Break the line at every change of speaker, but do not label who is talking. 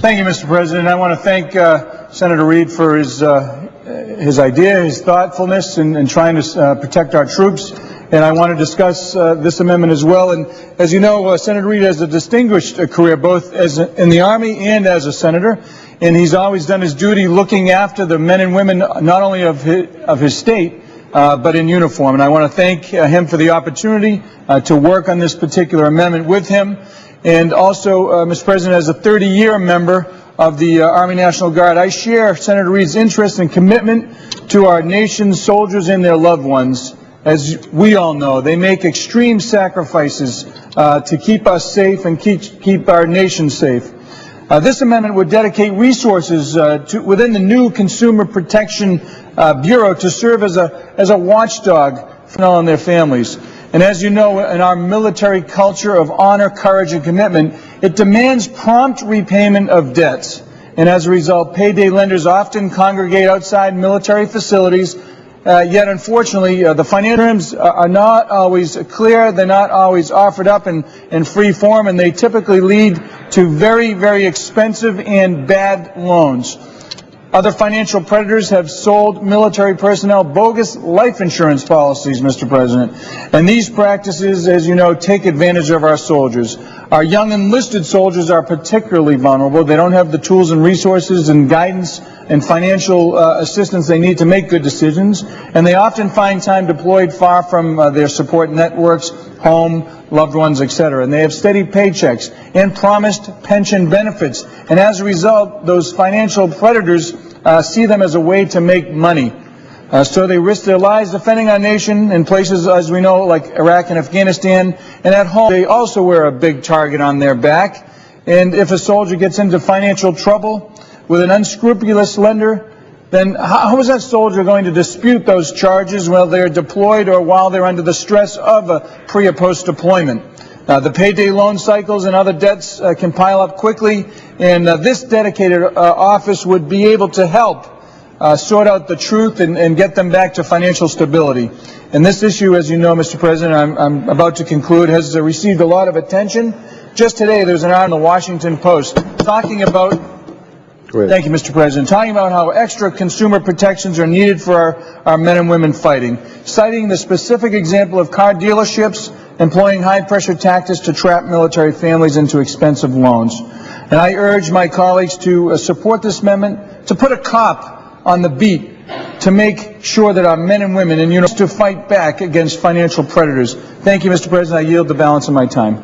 Thank you, Mr. President. I want to thank Senator Reid for his idea, his thoughtfulness in trying to protect our troops. And I want to discuss this amendment as well. And as you know, Senator Reid has a distinguished career both in the Army and as a senator. And he's always done his duty looking after the men and women not only of his state, but in uniform. And I want to thank him for the opportunity to work on this particular amendment with him. And also, Mr. President, as a 30-year member of the Army National Guard, I share Senator Reid's interest and commitment to our nation's soldiers and their loved ones. As we all know, they make extreme sacrifices to keep us safe and keep our nation safe. This amendment would dedicate resources within the new Consumer Protection Bureau to serve as a watchdog for all and their families. And as you know, in our military culture of honor, courage, and commitment, it demands prompt repayment of debts. And as a result, payday lenders often congregate outside military facilities. Yet, unfortunately, the financial terms are not always clear. They're not always offered up in free form, and they typically lead to very, very expensive and bad loans. Other financial predators have sold military personnel bogus life insurance policies, Mr. President. And these practices, as you know, take advantage of our soldiers. Our young enlisted soldiers are particularly vulnerable. They don't have the tools and resources and guidance and financial assistance they need to make good decisions. And they often find time deployed far from their support networks, home, loved ones, etc. And they have steady paychecks and promised pension benefits. And as a result, those financial predators see them as a way to make money. So they risk their lives defending our nation in places, as we know, like Iraq and Afghanistan. And at home, they also wear a big target on their back. And if a soldier gets into financial trouble with an unscrupulous lender, then how is that soldier going to dispute those charges while they're deployed or while they're under the stress of a pre- or post-deployment? The payday loan cycles and other debts can pile up quickly, and this dedicated office would be able to help sort out the truth and get them back to financial stability. And this issue, as you know, Mr. President, I'm about to conclude, has received a lot of attention. Just today, there's an article in the Washington Post talking about Thank you, Mr. President. Talking about how extra consumer protections are needed for our men and women fighting, citing the specific example of car dealerships employing high-pressure tactics to trap military families into expensive loans. And I urge my colleagues to support this amendment, to put a cop on the beat, to make sure that our men and women in uniform to fight back against financial predators. Thank you, Mr. President. I yield the balance of my time.